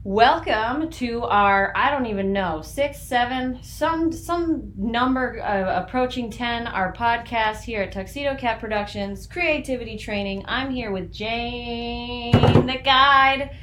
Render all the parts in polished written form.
Welcome to our, I don't even know, 6, 7, some number approaching 10, our podcast here at Tuxedo Cat Productions, Creativity Training. I'm here with Jane, the guide.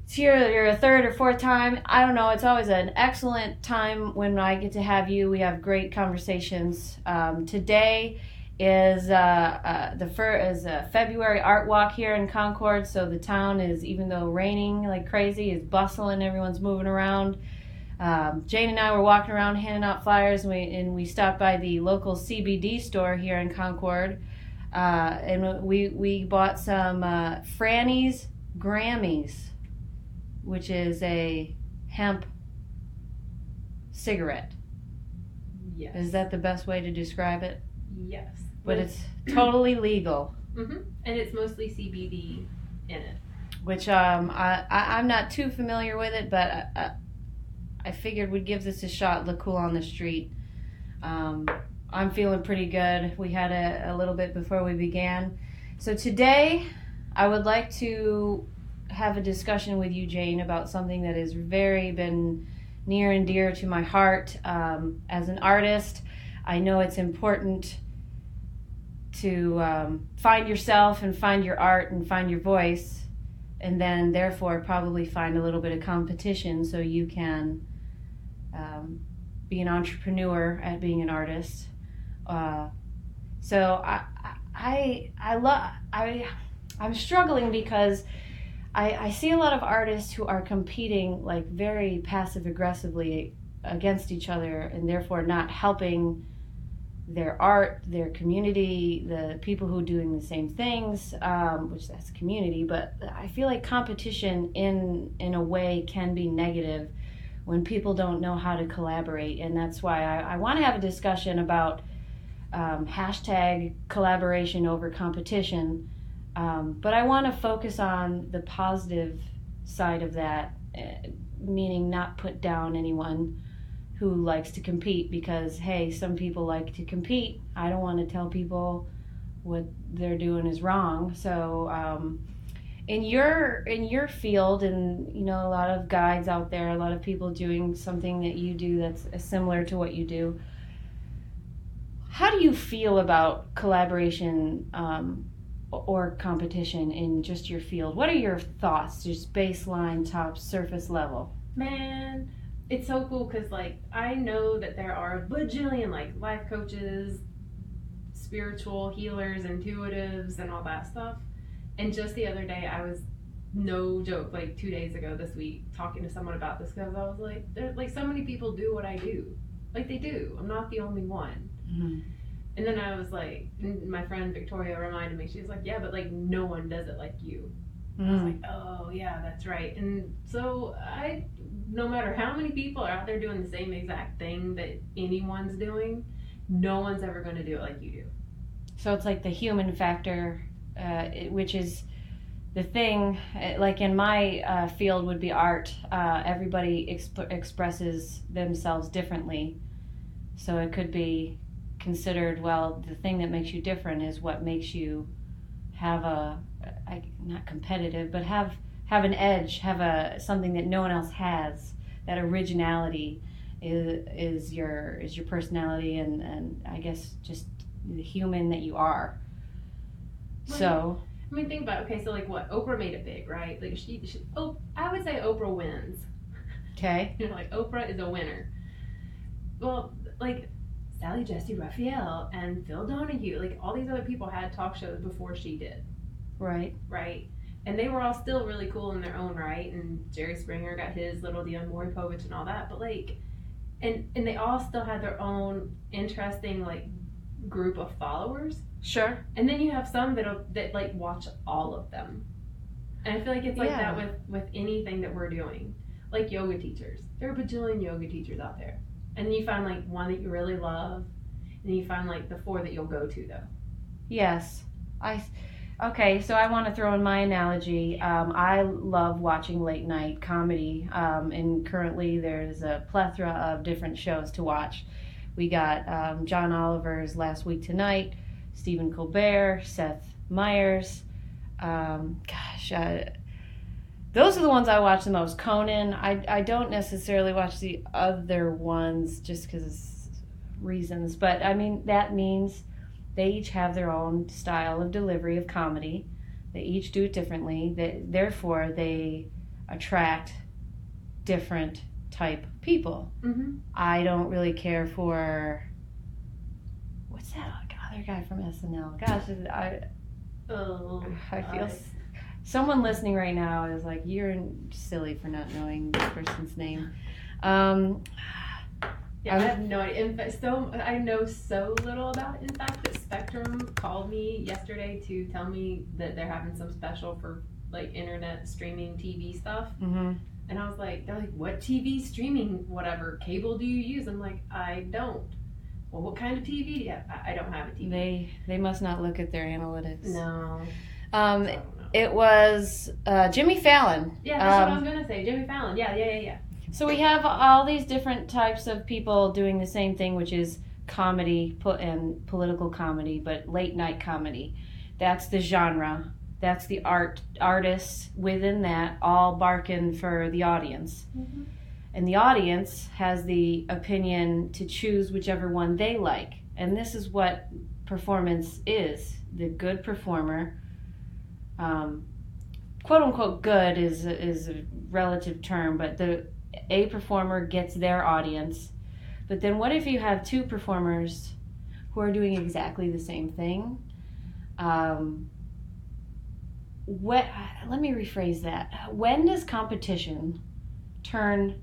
It's here a third or fourth time. I don't know. It's always an excellent time when I get to have you. We have great conversations. Today is a February art walk here in Concord, so the town is, even though raining like crazy, is bustling. Everyone's moving around. Jane and I were walking around handing out flyers, and we stopped by the local CBD store here in Concord, and we bought some Franny's Grammys, which is a hemp cigarette. Yes. Is that the best way to describe it? Yes. But it's totally legal. Mm-hmm. And it's mostly CBD in it. Which I'm not too familiar with it, but I figured we'd give this a shot, look cool on the street. I'm feeling pretty good. We had a little bit before we began. So today I would like to have a discussion with you, Jane, about something that has been near and dear to my heart. As an artist, I know it's important to find yourself and find your art and find your voice, and then therefore probably find a little bit of competition so you can be an entrepreneur at being an artist. So I'm struggling because I see a lot of artists who are competing like very passive aggressively against each other, and therefore not helping their art, their community, the people who are doing the same things, which that's community. But I feel like competition in a way can be negative when people don't know how to collaborate, and that's why I want to have a discussion about hashtag collaboration over competition. But I want to focus on the positive side of that, meaning not put down anyone who likes to compete, because hey, some people like to compete. I don't want to tell people what they're doing is wrong. So in your field, and you know, a lot of guides out there, a lot of people doing something that you do that's similar to what you do. How do you feel about collaboration or competition in just your field? What are your thoughts, just baseline, top surface level? Man, it's so cool because like I know that there are a bajillion like life coaches, spiritual healers, intuitives, and all that stuff. And just the other day, I was, no joke, like 2 days ago this week, talking to someone about this because I was like, so many people do what I do. Like they do. I'm not the only one. Mm-hmm. And then I was like, my friend Victoria reminded me, she was like, yeah, but like no one does it like you. Mm-hmm. I was like, oh yeah, that's right. And so no matter how many people are out there doing the same exact thing that anyone's doing, no one's ever going to do it like you do. So it's like the human factor, which is the thing, like in my field would be art. Everybody expresses themselves differently. So it could be considered, well, the thing that makes you different is what makes you have not competitive, but have an edge, have something that no one else has. That originality is your personality, and I guess just the human that you are. Right. So I mean, think about it. Okay, so like what, Oprah made it big, right? Like I would say Oprah wins. Okay. You know, like Oprah is a winner. Well, like Sally Jesse Raphael and Phil Donahue, like all these other people had talk shows before she did. Right. And they were all still really cool in their own right, and Jerry Springer got his little deal, and Maury Povich and all that, but like, and they all still had their own interesting like group of followers. Sure. And then you have some that like watch all of them. And I feel like it's like that with anything that we're doing. Like yoga teachers. There are a bajillion yoga teachers out there. And then you find like one that you really love, and then you find like the 4 that you'll go to though. Yes. Okay, so I want to throw in my analogy. I love watching late night comedy, and currently there's a plethora of different shows to watch. We got John Oliver's Last Week Tonight, Stephen Colbert, Seth Meyers. those are the ones I watch the most. Conan, I don't necessarily watch the other ones just because reasons, but I mean, that means they each have their own style of delivery of comedy. They each do it differently. Therefore, they attract different type people. Mm-hmm. I don't really care for, what's that other guy from SNL? Gosh, I feel someone listening right now is like, you're silly for not knowing this person's name. Yeah, I have no idea. In fact, I know so little about it. In fact, that Spectrum called me yesterday to tell me that they're having some special for like internet streaming TV stuff. Mm-hmm. And I was like, they're like, what TV streaming, whatever cable do you use? I'm like, I don't. Well, what kind of TV do you have? I don't have a TV. They must not look at their analytics. No. It was Jimmy Fallon. Yeah, that's what I was gonna say. Jimmy Fallon. Yeah. So we have all these different types of people doing the same thing, which is comedy and political comedy, but late night comedy. That's the genre. That's the artists within that all barking for the audience. Mm-hmm. And the audience has the opinion to choose whichever one they like. And this is what performance is. The good performer, quote unquote good is a relative term, but a performer gets their audience. But then what if you have two performers who are doing exactly the same thing? Let me rephrase that. When does competition turn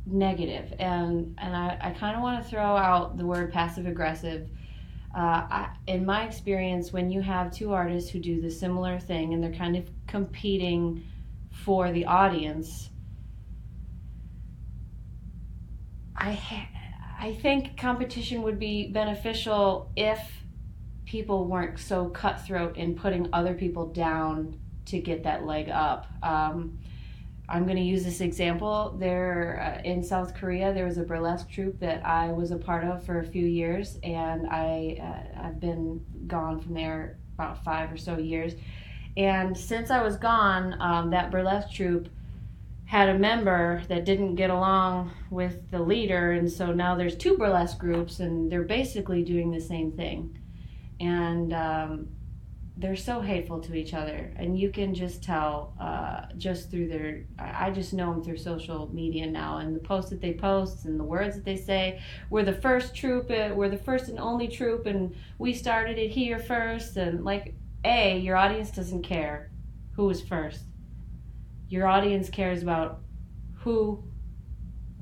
negative? And I kind of want to throw out the word passive aggressive. In my experience, when you have two artists who do the similar thing and they're kind of competing for the audience, I think competition would be beneficial if people weren't so cutthroat in putting other people down to get that leg up. I'm going to use this example. There in South Korea, there was a burlesque troupe that I was a part of for a few years, and I've been gone from there about 5 or so years. And since I was gone, that burlesque troupe had a member that didn't get along with the leader, and so now there's two burlesque groups, and they're basically doing the same thing. And they're so hateful to each other, and you can just tell just through I just know them through social media now, and the posts that they post and the words that they say. We're the first troupe, we're the first and only troupe, and we started it here first. And like, your audience doesn't care who was first. Your audience cares about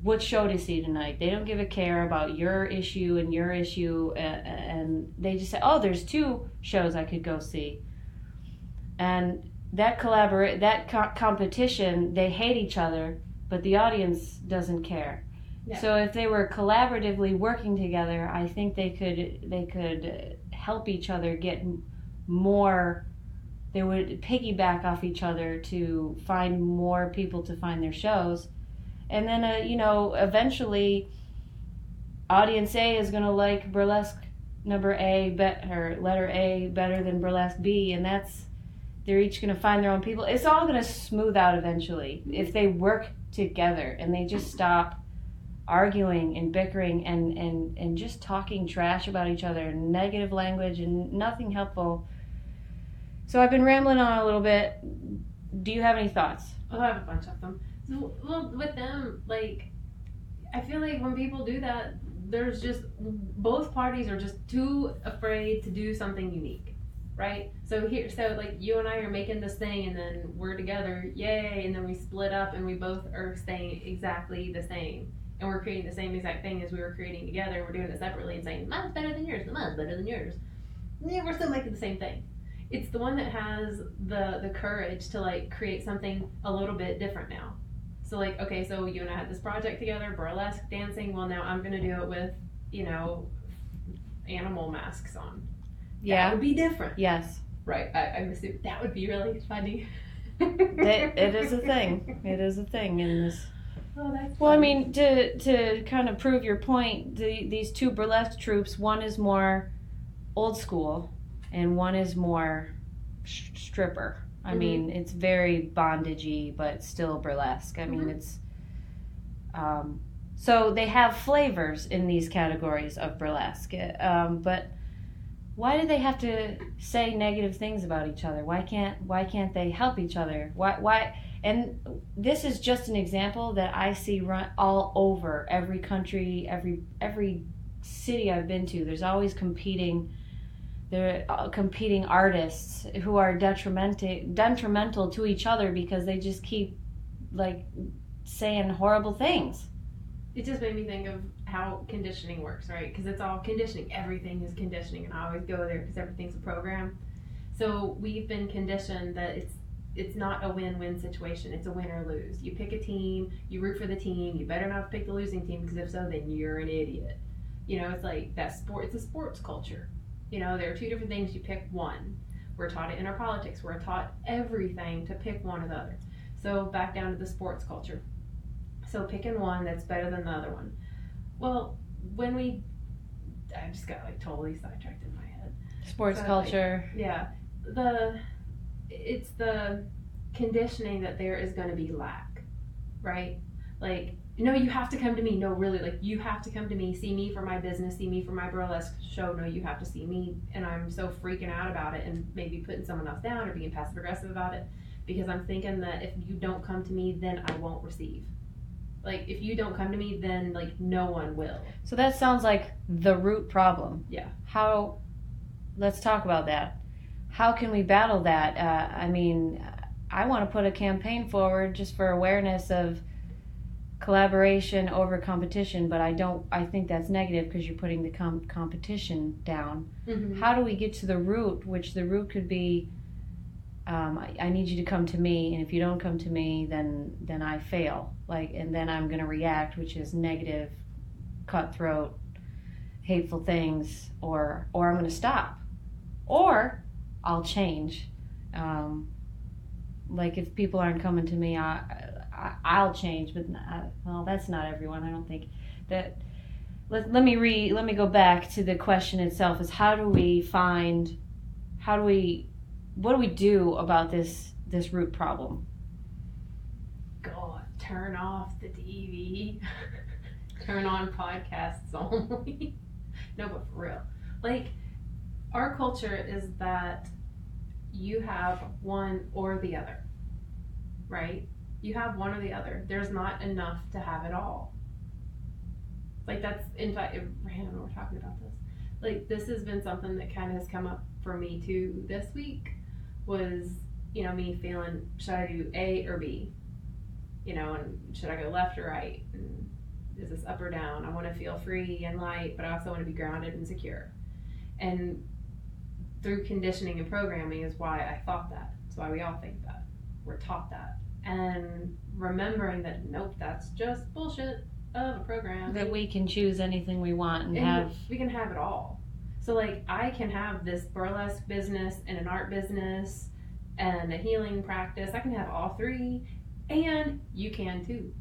what show to see tonight. They don't give a care about your issue and your issue, and they just say, oh, there's two shows I could go see. And that competition, they hate each other, but the audience doesn't care. Yeah. So if they were collaboratively working together, I think they could help each other get more. They would piggyback off each other to find more people to find their shows. And then, eventually, audience A is going to like burlesque number A, or letter A, better than burlesque B, and they're each going to find their own people. It's all going to smooth out eventually if they work together and they just stop arguing and bickering and just talking trash about each other, negative language and nothing helpful. So I've been rambling on a little bit. Do you have any thoughts? Oh, I have a bunch of them. So, well, with them, like, I feel like when people do that, there's just, both parties are just too afraid to do something unique, right? So like, you and I are making this thing, and then we're together, yay, and then we split up, and we both are staying exactly the same. And we're creating the same exact thing as we were creating together. We're doing it separately and saying, mine's better than yours, mine's better than yours. Yeah, we're still making the same thing. It's the one that has the courage to, like, create something a little bit different now. So, like, okay, so you and I had this project together, burlesque dancing. Well, now I'm going to do it with, animal masks on. Yeah. That would be different. Yes. Right. I assume that would be really funny. It is a thing. It is a thing in this. Oh, that's well, funny. I mean, to kind of prove your point, these two burlesque troupes, one is more old school and one is more stripper. I mean, it's very bondagey, but still burlesque. I mean, it's so they have flavors in these categories of burlesque. But why do they have to say negative things about each other? Why can't they help each other? Why? And this is just an example that I see run all over every country, every city I've been to. There's always competing artists who are detrimental to each other because they just keep like saying horrible things. It just made me think of how conditioning works, right? Because it's all conditioning. Everything is conditioning, and I always go there because everything's a program. So we've been conditioned that it's not a win-win situation. It's a win or lose. You pick a team, you root for the team. You better not pick the losing team, because if so, then you're an idiot. It's like that sport. It's a sports culture. There are two different things. You pick one. We're taught it in our politics. We're taught everything to pick one or the other. So back down to the sports culture. So picking one that's better than the other one. Well, I just got like totally sidetracked in my head. Sports culture. It's the conditioning that there is going to be lack, right? Like, no, you have to come to me. No, really, like, you have to come to me. See me for my business. See me for my burlesque show. No, you have to see me. And I'm so freaking out about it and maybe putting someone else down or being passive aggressive about it, because I'm thinking that if you don't come to me, then I won't receive. Like, if you don't come to me, then, like, no one will. So that sounds like the root problem. Yeah. Let's talk about that. How can we battle that? I mean, I want to put a campaign forward just for awareness of collaboration over competition, but I think that's negative because you're putting the competition down. Mm-hmm. How do we get to the root, which the root could be, I need you to come to me, and if you don't come to me, then I fail. And then I'm going to react, which is negative, cutthroat, hateful things, or I'm going to stop, or I'll change. If people aren't coming to me, I'll change. But that's not everyone. I don't think that. Let me go back to the question itself: is what do we do about this root problem? God, turn off the TV. Turn on podcasts only. No, but for real. Like, our culture is that you have one or the other, right? You have one or the other. There's not enough to have it all. Like, that's, in fact, Brandon, we're talking about this. Like, this has been something that kind of has come up for me too this week, was, me feeling, should I do A or B? And should I go left or right? And is this up or down? I want to feel free and light, but I also want to be grounded and secure. And through conditioning and programming is why I thought that. It's why we all think that. We're taught that. And remembering that, nope, that's just bullshit of a program. That we can choose anything we want we can have it all. So, like, I can have this burlesque business and an art business and a healing practice. I can have all three, and you can too.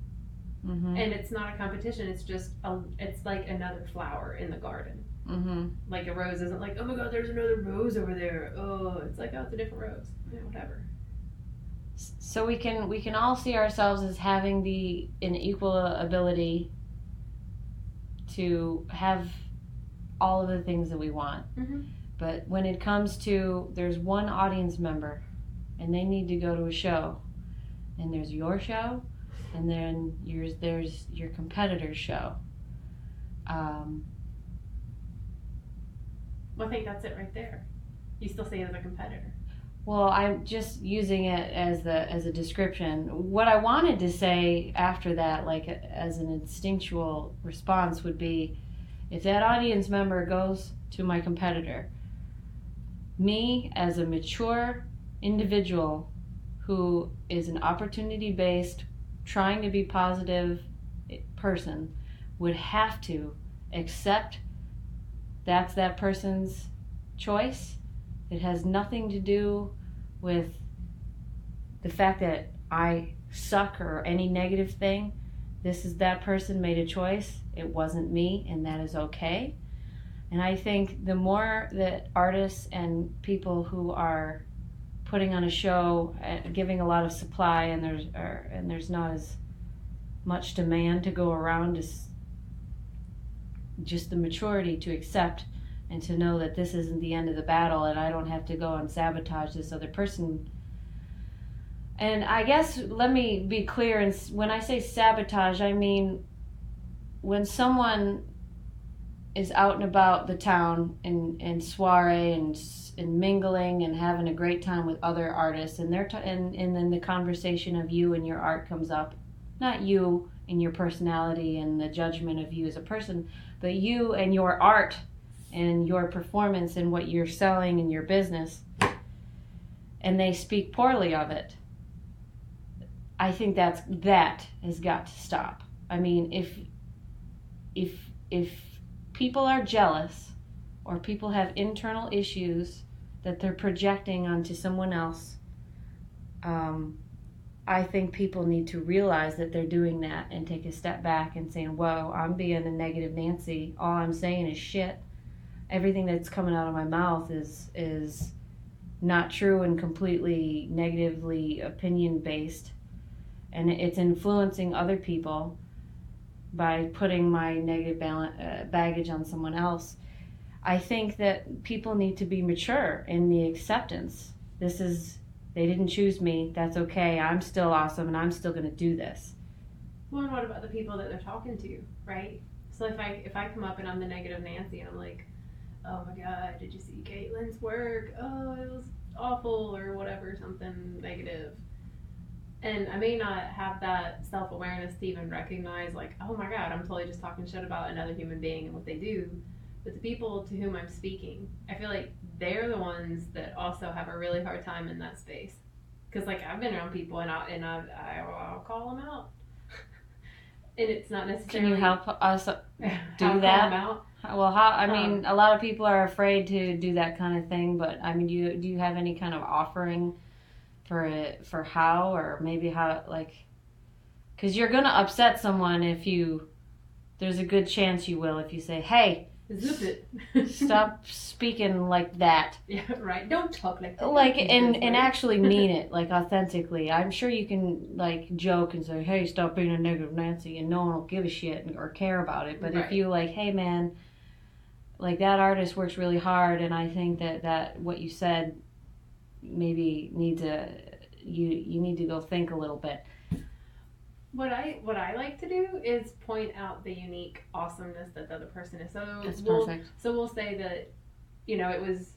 Mm-hmm. And it's not a competition. It's just it's like another flower in the garden. Mm-hmm. Like, a rose isn't like, oh my God, there's another rose over there. Oh, it's like, oh, it's a different rose. Yeah, whatever. So we can all see ourselves as having an equal ability to have all of the things that we want. Mm-hmm. But when it comes to, there's one audience member and they need to go to a show, and there's your show, and then there's your competitor's show. Well, I think that's it right there. You still see it as a competitor. Well, I'm just using it as a description. What I wanted to say after that, like as an instinctual response, would be, if that audience member goes to my competitor, me as a mature individual who is an opportunity-based, trying to be positive person, would have to accept that's that person's choice. It has nothing to do with the fact that I suck or any negative thing. This is that person made a choice. It wasn't me, and that is okay. And I think the more that artists and people who are putting on a show, giving a lot of supply, and there's not as much demand to go around, just the maturity to accept and to know that this isn't the end of the battle, and I don't have to go and sabotage this other person. And I guess, let me be clear, and when I say sabotage, I mean when someone is out and about the town in soiree and mingling and having a great time with other artists, and and then the conversation of you and your art comes up, not you and your personality and the judgment of you as a person, but you and your art and your performance and what you're selling in your business, and they speak poorly of it. I think that has got to stop. I mean, if people are jealous or people have internal issues that they're projecting onto someone else, I think people need to realize that they're doing that and take a step back and saying, whoa, I'm being a negative Nancy. All I'm saying is shit. Everything that's coming out of my mouth is not true and completely negatively opinion based. And it's influencing other people by putting my negative baggage on someone else. I think that people need to be mature in the acceptance. They didn't choose me, that's okay, I'm still awesome, and I'm still going to do this. Well, and what about the people that they're talking to, right? So if I come up and I'm the negative Nancy and I'm like, oh my God, did you see Katlyn's work? Oh, it was awful, or whatever, something negative. And I may not have that self-awareness to even recognize, like, oh my God, I'm totally just talking shit about another human being and what they do. But the people to whom I'm speaking, I feel like they're the ones that also have a really hard time in that space. Because, like, I've been around people and I'll call them out. And it's not necessarily... Can you help us do that? Call them out? Well, I mean, a lot of people are afraid to do that kind of thing, but, I mean, do you have any kind of offering for how, or maybe how, like, because you're going to upset someone there's a good chance you will if you say, hey, zip it. Stop speaking like that. Yeah, right. Don't talk like that. Like, and actually mean it, like, authentically. I'm sure you can, like, joke and say, hey, stop being a negative Nancy, and no one will give a shit or care about it. But if you, like, hey, man, like, that artist works really hard, and I think that what you said maybe you need to go think a little bit. What I like to do is point out the unique awesomeness that the other person is. So that's perfect. So we'll say that, it was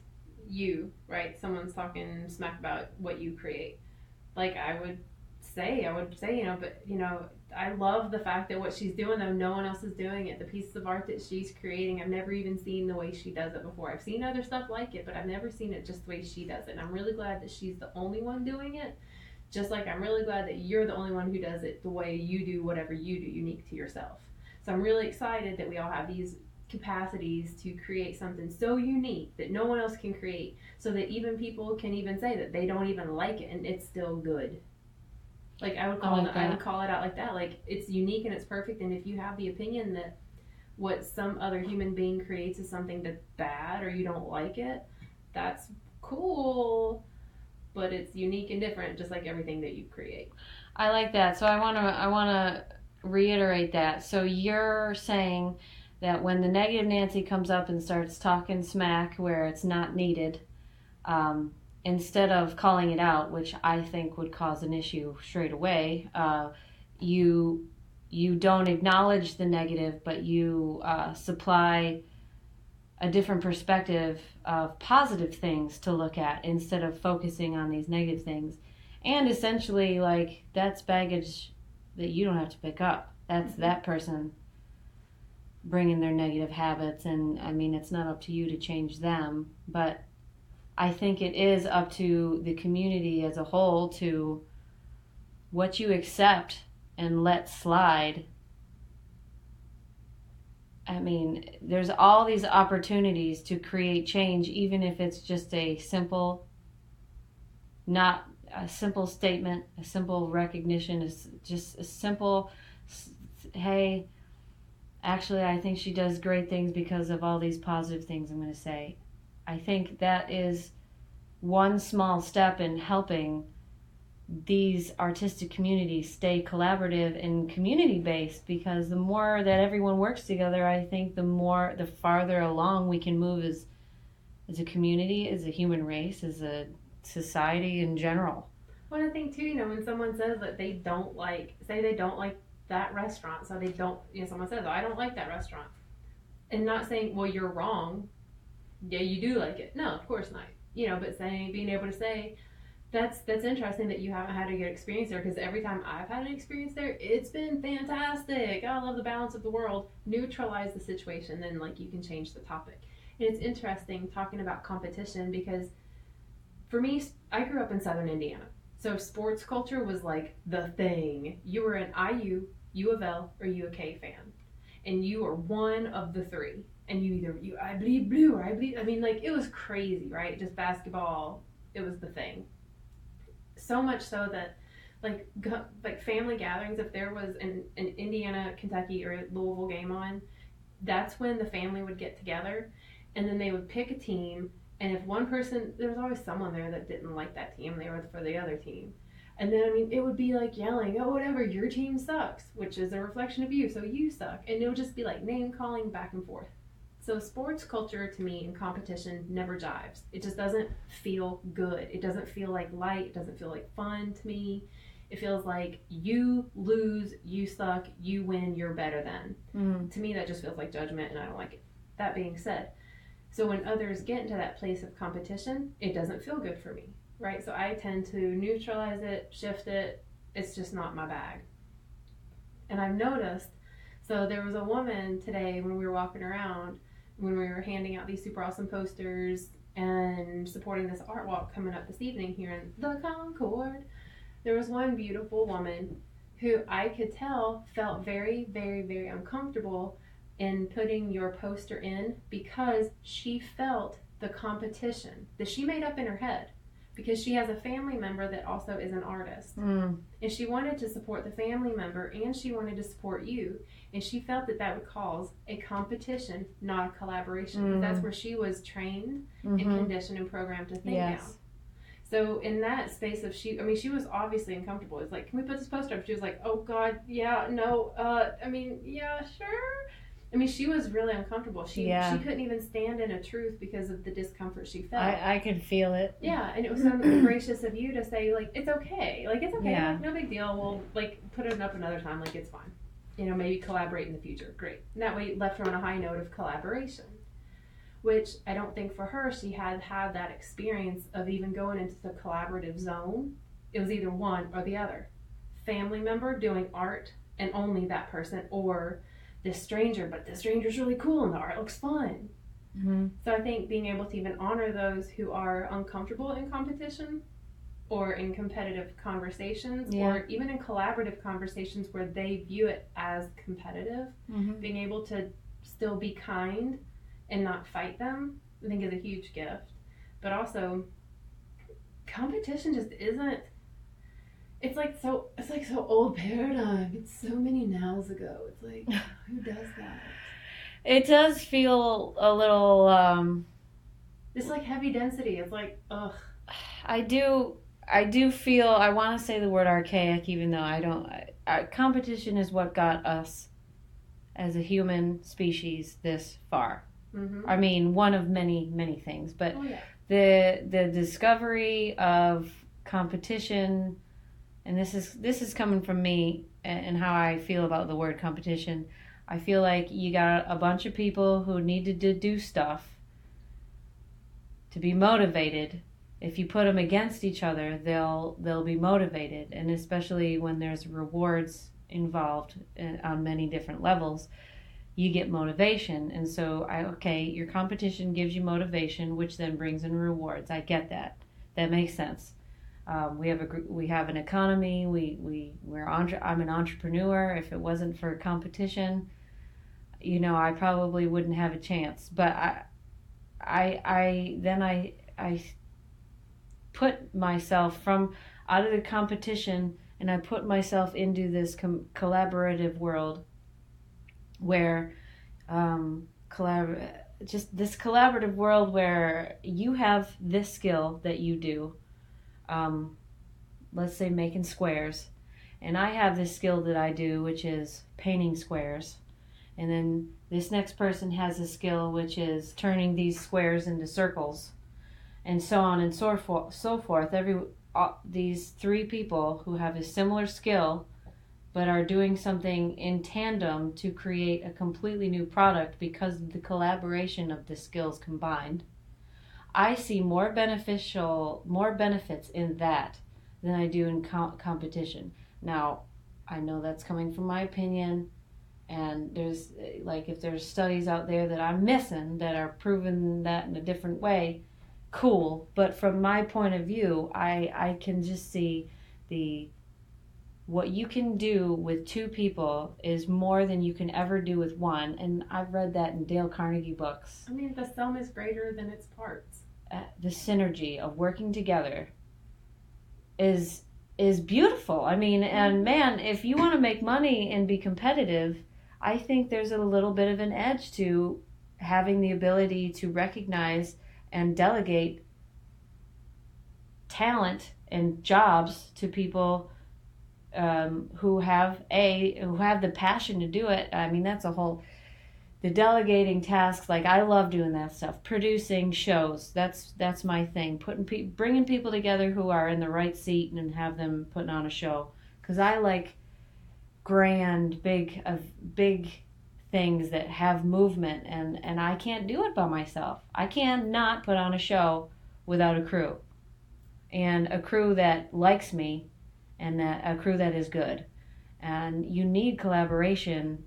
you, right? Someone's talking smack about what you create. Like I would say, but I love the fact that what she's doing, though no one else is doing it. The pieces of art that she's creating, I've never even seen the way she does it before. I've seen other stuff like it, but I've never seen it just the way she does it. And I'm really glad that she's the only one doing it. Just like I'm really glad that you're the only one who does it the way you do whatever you do, unique to yourself. So I'm really excited that we all have these capacities to create something so unique that no one else can create, so that even people can even say that they don't even like it and it's still good. Like I would call it out like that. Like it's unique and it's perfect, and if you have the opinion that what some other human being creates is something that's bad or you don't like it, that's cool. But it's unique and different, just like everything that you create. I like that. So I want to reiterate that. So you're saying that when the negative Nancy comes up and starts talking smack where it's not needed, instead of calling it out, which I think would cause an issue straight away, you don't acknowledge the negative, but you supply a different perspective of positive things to look at instead of focusing on these negative things. And essentially, like, that's baggage that you don't have to pick up. That's that person bringing their negative habits, and I mean, it's not up to you to change them, but I think it is up to the community as a whole to what you accept and let slide. I mean, there's all these opportunities to create change, even if it's just a simple, not a simple statement, a simple recognition, is just a simple, hey, actually, I think she does great things because of all these positive things I'm going to say. I think that is one small step in helping these artistic communities stay collaborative and community based, because the more that everyone works together, I think the farther along we can move as a community, as a human race, as a society in general. Well, I think too, when someone says that they don't like, say they don't like that restaurant, so they don't, someone says, oh, I don't like that restaurant, and not saying, well, you're wrong, yeah, you do like it. No, of course not. But being able to say, that's interesting that you haven't had a good experience there, because every time I've had an experience there, it's been fantastic. I love the balance of the world. Neutralize the situation, then you can change the topic. And it's interesting talking about competition, because for me, I grew up in Southern Indiana. So sports culture was the thing. You were an IU, U of L, or U of K fan. And you were one of the three. And I bleed blue, or I bleed, it was crazy, right? Just basketball, it was the thing. So much so that, family gatherings, if there was an Indiana, Kentucky, or Louisville game on, that's when the family would get together, and then they would pick a team. And if one person, there was always someone there that didn't like that team, they were for the other team. And then, it would be yelling, oh, whatever, your team sucks, which is a reflection of you, so you suck. And it would just be name calling back and forth. So sports culture, to me, and competition never jives. It just doesn't feel good. It doesn't feel like light. It doesn't feel like fun to me. It feels like you lose, you suck, you win, you're better than. Mm. To me, that just feels like judgment, and I don't like it. That being said, so when others get into that place of competition, it doesn't feel good for me, right? So I tend to neutralize it, shift it. It's just not my bag. And I've noticed, so there was a woman today when we were walking around, when we were handing out these super awesome posters and supporting this art walk coming up this evening here in the Concord, there was one beautiful woman who I could tell felt very, very, very uncomfortable in putting your poster in, because she felt the competition that she made up in her head, because she has a family member that also is an artist. And she wanted to support the family member, and she wanted to support you, and she felt that would cause a competition, not a collaboration. That's where she was trained and conditioned and programmed to think now. So in that space of she was obviously uncomfortable. It's can we put this poster up? She was like, oh God, yeah, no, yeah, sure. She was really uncomfortable. She couldn't even stand in a truth because of the discomfort she felt. I could feel it. Yeah, and it was so gracious of you to say, it's okay. It's okay. Yeah. No big deal. We'll, put it up another time. It's fine. Maybe collaborate in the future. Great. And that way left her on a high note of collaboration, which I don't think for her, she had that experience of even going into the collaborative zone. It was either one or the other. Family member doing art and only that person, or this stranger, but the stranger's really cool and the art looks fun. So I think being able to even honor those who are uncomfortable in competition or in competitive conversations, or even in collaborative conversations where they view it as competitive, being able to still be kind and not fight them, I think is a huge gift. But also, competition just isn't, it's so old paradigm. It's so many nows ago. It's who does that? It does feel a little it's heavy density. It's ugh. I do feel, I want to say the word archaic, even though I don't. Competition is what got us as a human species this far. One of many, many things, but the discovery of competition, and this is coming from me and how I feel about the word competition. I feel like you got a bunch of people who needed to do stuff to be motivated. If you put them against each other, they'll be motivated, and especially when there's rewards involved on many different levels, you get motivation. And so your competition gives you motivation, which then brings in rewards. I get that. That makes sense. We have an economy. I'm an entrepreneur. If it wasn't for competition, I probably wouldn't have a chance. But I put myself from out of the competition, and I put myself into this collaborative world where just this collaborative world where you have this skill that you do, um, let's say making squares, and I have this skill that I do, which is painting squares, and then this next person has a skill which is turning these squares into circles, and so on and so forth. These three people who have a similar skill but are doing something in tandem to create a completely new product because of the collaboration of the skills combined. I see more benefits in that than I do in competition. Now, I know that's coming from my opinion, and there's like if there's studies out there that I'm missing that are proving that in a different way, cool. But from my point of view, I can just see the what you can do with two people is more than you can ever do with one. And I've read that in Dale Carnegie books. I mean, the sum is greater than its parts. The synergy of working together is beautiful. I mean, and man, if you want to make money and be competitive, I think there's a little bit of an edge to having the ability to recognize and delegate talent and jobs to people who have the passion to do it. I mean, that's the delegating tasks. Like I love doing that stuff. Producing shows. That's my thing. Bringing people together who are in the right seat and have them putting on a show. Because I like grand, big things that have movement, and I can't do it by myself. I cannot put on a show without a crew, and a crew that likes me, and that a crew that is good. And you need collaboration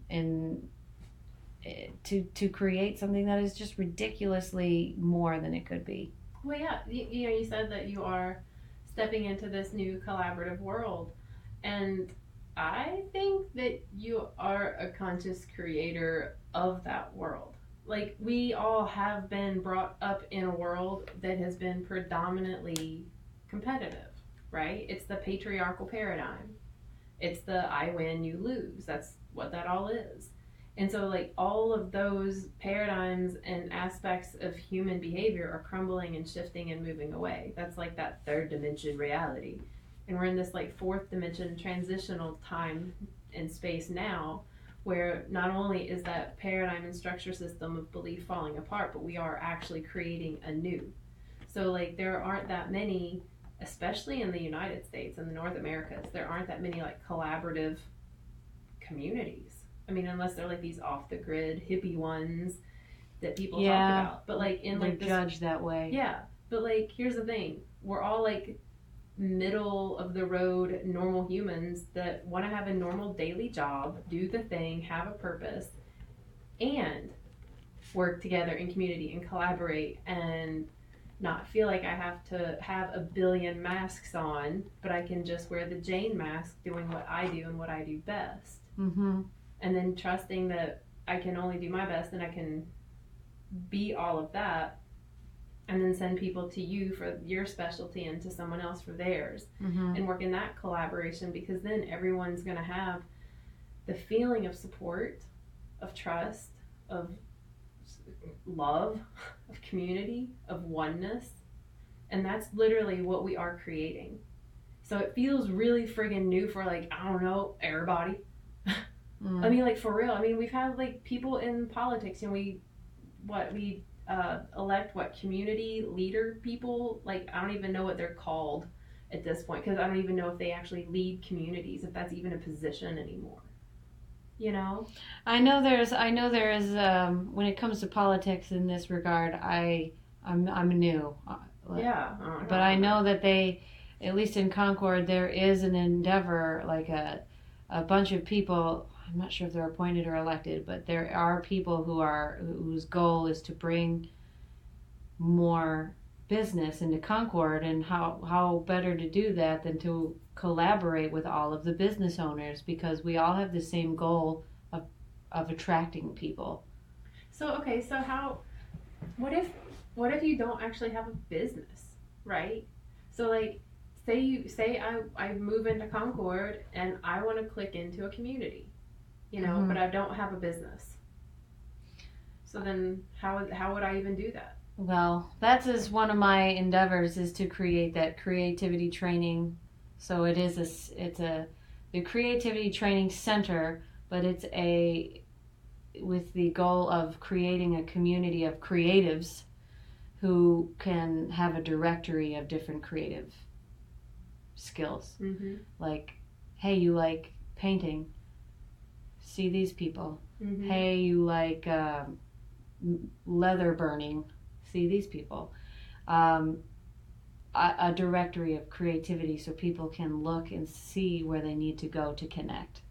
to create something that is just ridiculously more than it could be. Well, yeah, you said that you are stepping into this new collaborative world, and I think that you are a conscious creator of that world. Like, we all have been brought up in a world that has been predominantly competitive, right? It's the patriarchal paradigm. It's the I win, you lose. That's what that all is. And so, like, all of those paradigms and aspects of human behavior are crumbling and shifting and moving away. That's like that third dimension reality. And we're in this like fourth dimension transitional time and space now, where not only is that paradigm and structure system of belief falling apart, but we are actually creating a new. So like there aren't that many, especially in the United States and the North Americas, there aren't that many like collaborative communities. I mean, unless they're like these off the grid hippie ones that people talk about. But like in like they're judged that way. Yeah. But like here's the thing. We're all like middle of the road normal humans that want to have a normal daily job, do the thing, have a purpose, and work together in community and collaborate and not feel like I have to have a billion masks on, but I can just wear the Jane mask doing what I do and what I do best. Mm-hmm. And then trusting that I can only do my best and I can be all of that, and then send people to you for your specialty and to someone else for theirs, and work in that collaboration, because then everyone's going to have the feeling of support, of trust, of love, of community, of oneness. And that's literally what we are creating. So it feels really friggin' new for like, I don't know, everybody. I mean, like, for real. I mean, we've had like people in politics, and we elect community leader people. Like, I don't even know what they're called at this point, because I don't even know if they actually lead communities, if that's even a position anymore. You know? I know there is when it comes to politics in this regard, I'm new. Yeah. But I know that they, at least in Concord, there is an endeavor, like a bunch of people. I'm not sure if they're appointed or elected, but there are people whose goal is to bring more business into Concord, and how better to do that than to collaborate with all of the business owners, because we all have the same goal of attracting people. So okay, so what if you don't actually have a business, right? So like say I move into Concord and I want to click into a community, but I don't have a business. So then how would I even do that? Well, that's is one of my endeavors is to create that creativity training. So it's the creativity training center, but it's a with the goal of creating a community of creatives who can have a directory of different creative skills. Mm-hmm. Like, hey, you like painting? See these people. Mm-hmm. Hey, you like leather burning? See these people. A directory of creativity so people can look and see where they need to go to connect.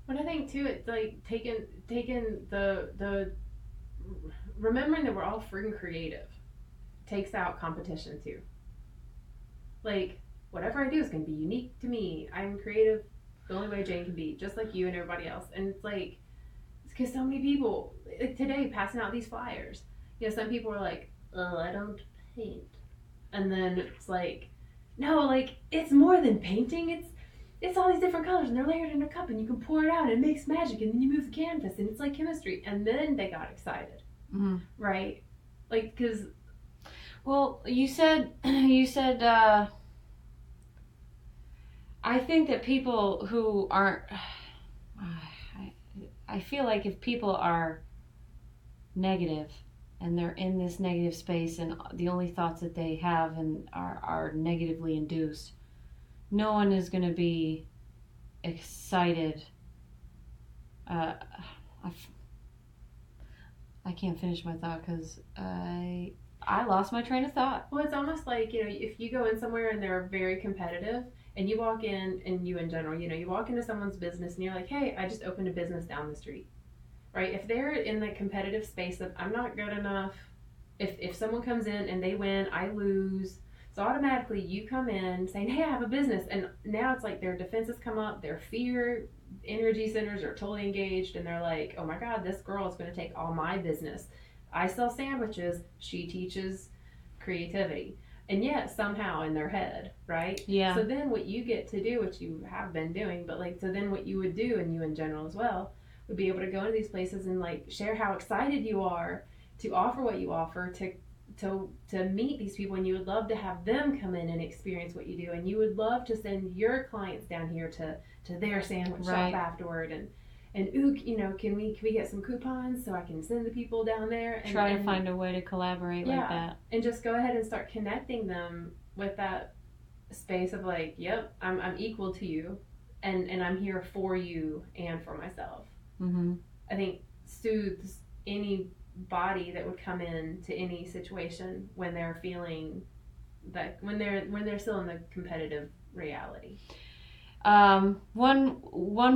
But I think too, it's like taking the remembering that we're all freaking creative takes out competition too. Like, whatever I do is going to be unique to me. I'm creative the only way Jane can be, just like you and everybody else. And it's like, it's because so many people, like today, passing out these flyers. You know, some people are like, oh, I don't paint. And then it's like, no, like, it's more than painting. It's all these different colors, and they're layered in a cup, and you can pour it out, and it makes magic, and then you move the canvas, and it's like chemistry. And then they got excited, mm-hmm. right? Like, because... Well, you said, I think that people who aren't, I feel like if people are negative and they're in this negative space and the only thoughts that they have and are negatively induced, no one is going to be excited. I can't finish my thought because I lost my train of thought. Well, it's almost like, you know, if you go in somewhere and they're very competitive and you walk in, and you in general, you know, you walk into someone's business and you're like, hey, I just opened a business down the street, right? If they're in the competitive space of I'm not good enough, if someone comes in and they win, I lose. So automatically you come in saying, hey, I have a business. And now it's like their defenses come up, their fear energy centers are totally engaged, and they're like, oh my God, this girl is going to take all my business. I sell sandwiches, she teaches creativity. And yet somehow in their head, right? Yeah. So then what you get to do, which you have been doing, but like, so then what you would do, and you in general as well, would be able to go into these places and like share how excited you are to offer what you offer, to meet these people, and you would love to have them come in and experience what you do, and you would love to send your clients down here to their sandwich shop afterward, and ooh, you know, can we get some coupons so I can send the people down there and try to find a way to collaborate like that, and just go ahead and start connecting them with that space of like, yep, I'm equal to you, and I'm here for you and for myself. Mm-hmm. I think soothes any body that would come in to any situation when they're feeling that when they're still in the competitive reality. One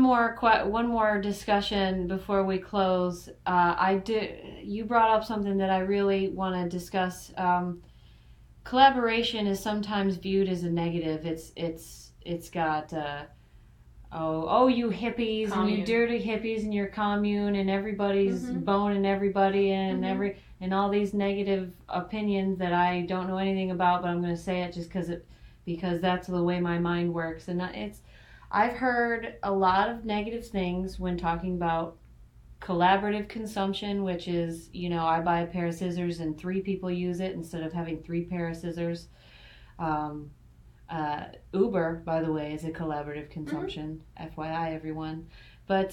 more discussion before we close. You brought up something that I really want to discuss. Collaboration is sometimes viewed as a negative. It's got you hippies commune. And you dirty hippies and your commune and everybody's boning everybody and and all these negative opinions that I don't know anything about, but I'm going to say it just because that's the way my mind works. And I've heard a lot of negative things when talking about collaborative consumption, which is, you know, I buy a pair of scissors and 3 people use it instead of having 3 pair of scissors. Uber, by the way, is a collaborative consumption. FYI, everyone. But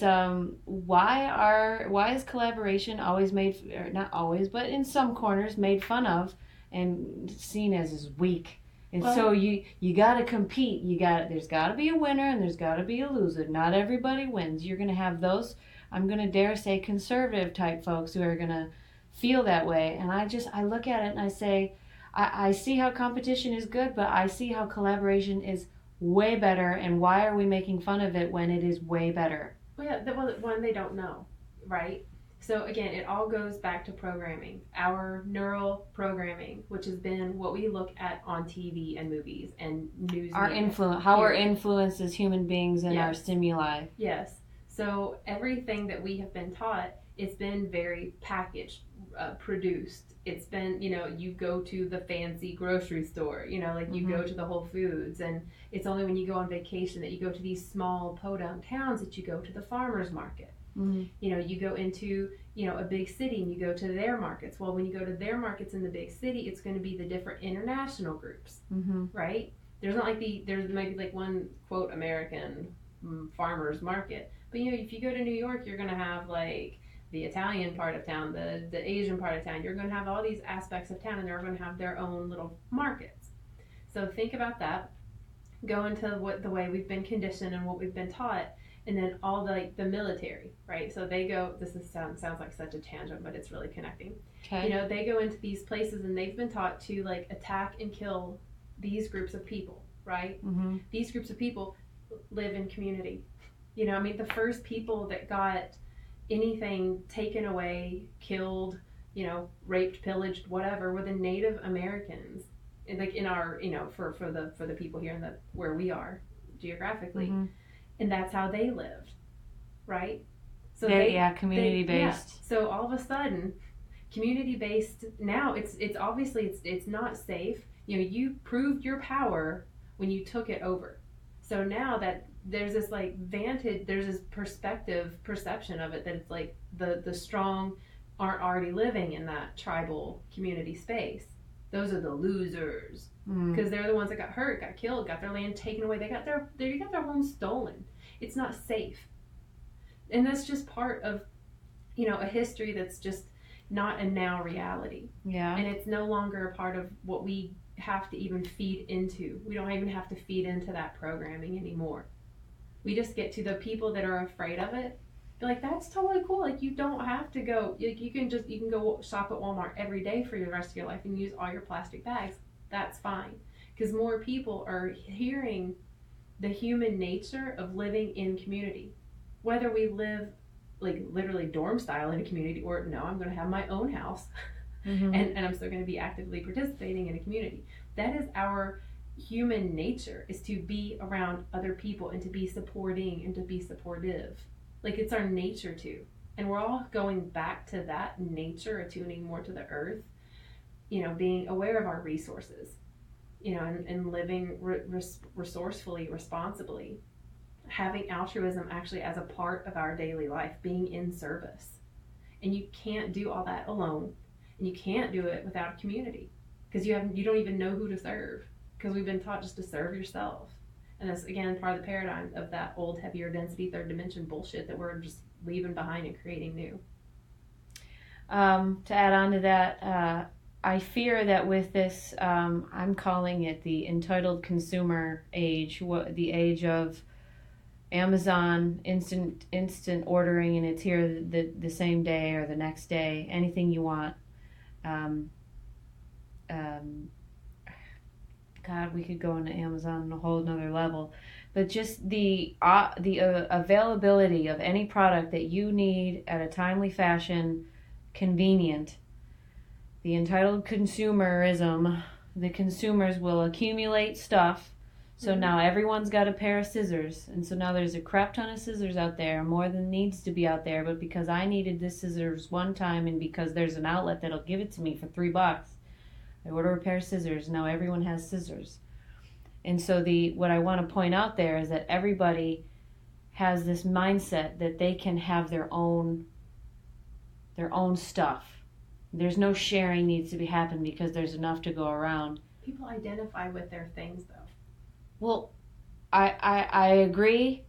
why is collaboration always made, or not always, but in some corners made fun of and seen as weak? And so you got to compete. There's got to be a winner and there's got to be a loser. Not everybody wins. You're going to have those, I'm going to dare say, conservative type folks who are going to feel that way. And I look at it and I say, I see how competition is good, but I see how collaboration is way better. And why are we making fun of it when it is way better? Well, yeah, one, they don't know, right? So again, it all goes back to programming, our neural programming, which has been what we look at on TV and movies and news. Our influence, how we're influenced as human beings and our stimuli. Yes. So everything that we have been taught, it's been very packaged, produced. It's been, you know, you go to the fancy grocery store, you know, like you go to the Whole Foods, and it's only when you go on vacation that you go to these small podunk towns that you go to the farmer's market. Mm-hmm. You know, you go into, you know, a big city and you go to their markets. Well, when you go to their markets in the big city, it's going to be the different international groups, Mm-hmm. right? There's not like there might be like one quote American farmers market, but you know, if you go to New York, you're going to have like the Italian part of town, the Asian part of town. You're going to have all these aspects of town, and they're going to have their own little markets. So think about that. Go into what the way we've been conditioned and what we've been taught, and then all the like the military, right? So they go. Sounds like such a tangent, but it's really connecting. Okay. You know, they go into these places and they've been taught to like attack and kill these groups of people, right? Mm-hmm. These groups of people live in community. You know, I mean, the first people that got anything taken away, killed, you know, raped, pillaged, whatever, were the Native Americans. Like in our, you know, for the people here in the where we are geographically, Mm-hmm. and that's how they lived, right? So community based. Yeah. So all of a sudden, community based now it's obviously it's not safe. You know, you proved your power when you took it over. So now that there's this like there's this perception of it that it's like the strong aren't already living in that tribal community space. Those are the losers because they're the ones that got hurt, got killed, got their land taken away. They got their homes stolen. It's not safe, and that's just part of, you know, a history that's just not a now reality. Yeah. And it's no longer a part of what we have to even feed into. We don't even have to feed into that programming anymore. We just get to the people that are afraid of it. Be like, that's totally cool. Like, you don't have to go. Like, you can go shop at Walmart every day for the rest of your life and use all your plastic bags. That's fine, because more people are hearing the human nature of living in community, whether we live like literally dorm style in a community, or no, I'm going to have my own house, Mm-hmm. and I'm still going to be actively participating in a community. That is our human nature, is to be around other people and to be supporting and to be supportive. Like, it's our nature to. And we're all going back to that nature, attuning more to the earth, you know, being aware of our resources, you know, and living resourcefully, responsibly, having altruism actually as a part of our daily life, being in service. And you can't do all that alone, and you can't do it without a community, because you don't even know who to serve, because we've been taught just to serve yourself. And that's, again, part of the paradigm of that old, heavier density, third dimension bullshit that we're just leaving behind and creating new. To add on to that, I fear that with this, I'm calling it the entitled consumer age, the age of Amazon instant ordering, and it's here the same day or the next day, anything you want. God, we could go into Amazon on a whole nother level, but just the availability of any product that you need at a timely fashion, convenient. The entitled consumerism, the consumers will accumulate stuff. So now everyone's got a pair of scissors, and so now there's a crap ton of scissors out there, more than needs to be out there. But because I needed this scissors one time, and because there's an outlet that'll give it to me for $3, I order a pair of scissors. Now everyone has scissors. And so what I want to point out there is that everybody has this mindset that they can have their own stuff. There's no sharing needs to be happening because there's enough to go around. People identify with their things, though. Well, I agree,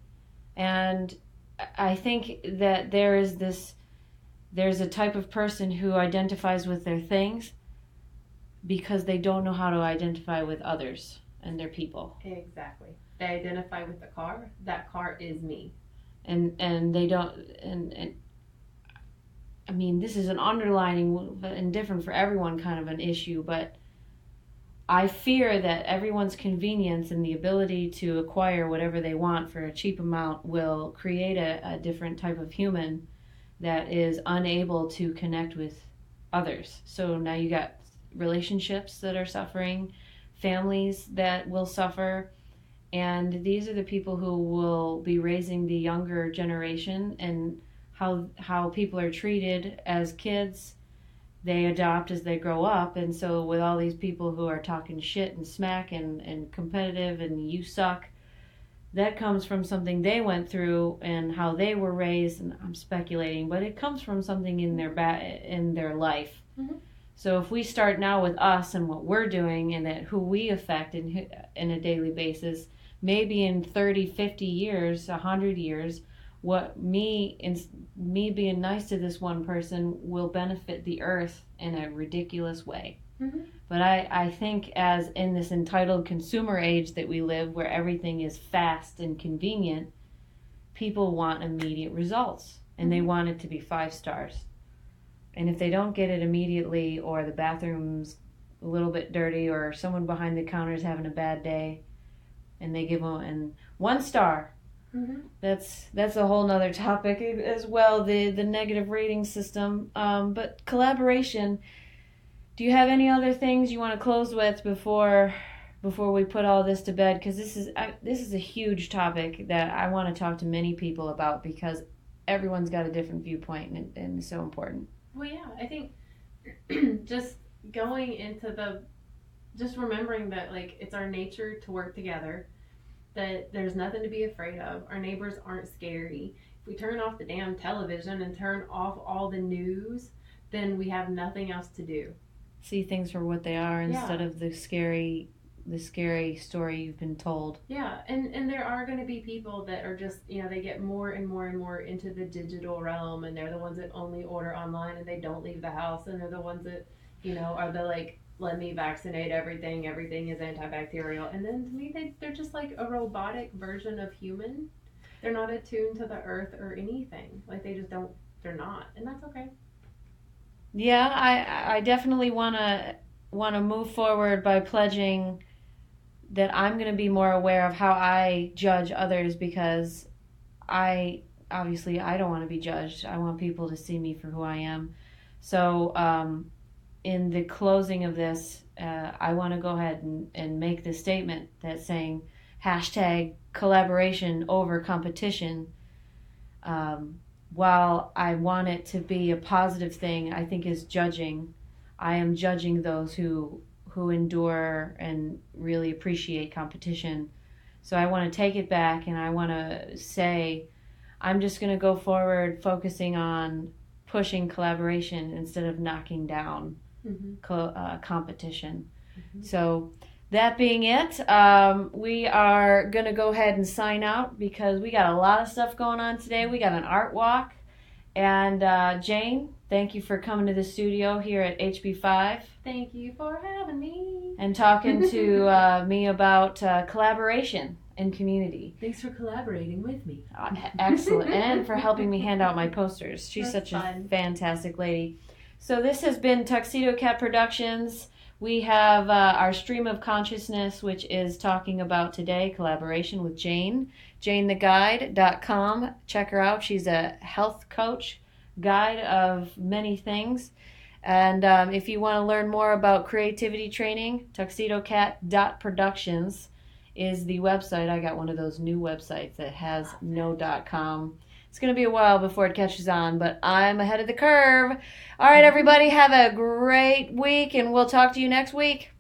and I think that there's a type of person who identifies with their things because they don't know how to identify with others and their people. Exactly. They identify with the car. That car is me. And they don't, and I mean, this is an underlining and different for everyone kind of an issue, but I fear that everyone's convenience and the ability to acquire whatever they want for a cheap amount will create a different type of human that is unable to connect with others. So now you got relationships that are suffering, families that will suffer, and these are the people who will be raising the younger generation, and how people are treated as kids they adopt as they grow up. And so with all these people who are talking shit and smack and competitive and you suck, that comes from something they went through and how they were raised, and I'm speculating, but it comes from something in their life. Mhm. So if we start now with us and what we're doing and who we affect in a daily basis, maybe in 30, 50 years, 100 years, what me being nice to this one person will benefit the earth in a ridiculous way. Mm-hmm. But I think as in this entitled consumer age that we live, where everything is fast and convenient, people want immediate results, and they want it to be 5 stars. And if they don't get it immediately, or the bathroom's a little bit dirty, or someone behind the counter is having a bad day, and they give them 1 star, that's a whole nother topic as well, the negative rating system. But collaboration. Do you have any other things you want to close with before we put all this to bed? Because this is a huge topic that I want to talk to many people about, because everyone's got a different viewpoint, and it's so important. Well, yeah, I think just going into just remembering that, like, it's our nature to work together, that there's nothing to be afraid of. Our neighbors aren't scary. If we turn off the damn television and turn off all the news, then we have nothing else to do. See things for what they are instead of the scary story you've been told. Yeah, and there are going to be people that are just, they get more and more and more into the digital realm, and they're the ones that only order online and they don't leave the house, and they're the ones that, are the, like, let me vaccinate everything is antibacterial. And then to me, they're just like a robotic version of human. They're not attuned to the earth or anything. Like, they're not, and that's okay. Yeah, I definitely want to move forward by pledging that I'm going to be more aware of how I judge others, because I don't want to be judged. I want people to see me for who I am. So in the closing of this, I want to go ahead and make the statement that's saying #collaboration over competition. While I want it to be a positive thing, I think is judging. I am judging those who endure and really appreciate competition. So I want to take it back, and I want to say I'm just going to go forward focusing on pushing collaboration instead of knocking down competition. So that being it, we are going to go ahead and sign out, because we got a lot of stuff going on today. We got an art walk. And Jane, thank you for coming to the studio here at HB5. Thank you for having me. And talking to me about collaboration in community. Thanks for collaborating with me. Excellent. And for helping me hand out my posters. She's such a fantastic lady. So this has been Tuxedo Cat Productions. We have our stream of consciousness, which is talking about today collaboration with Jane. JaneTheGuide.com. Check her out. She's a health coach, guide of many things. And if you want to learn more about creativity training, tuxedocat.productions is the website. I got one of those new websites that has no .com. It's going to be a while before it catches on, but I'm ahead of the curve. All right, everybody, have a great week, and we'll talk to you next week.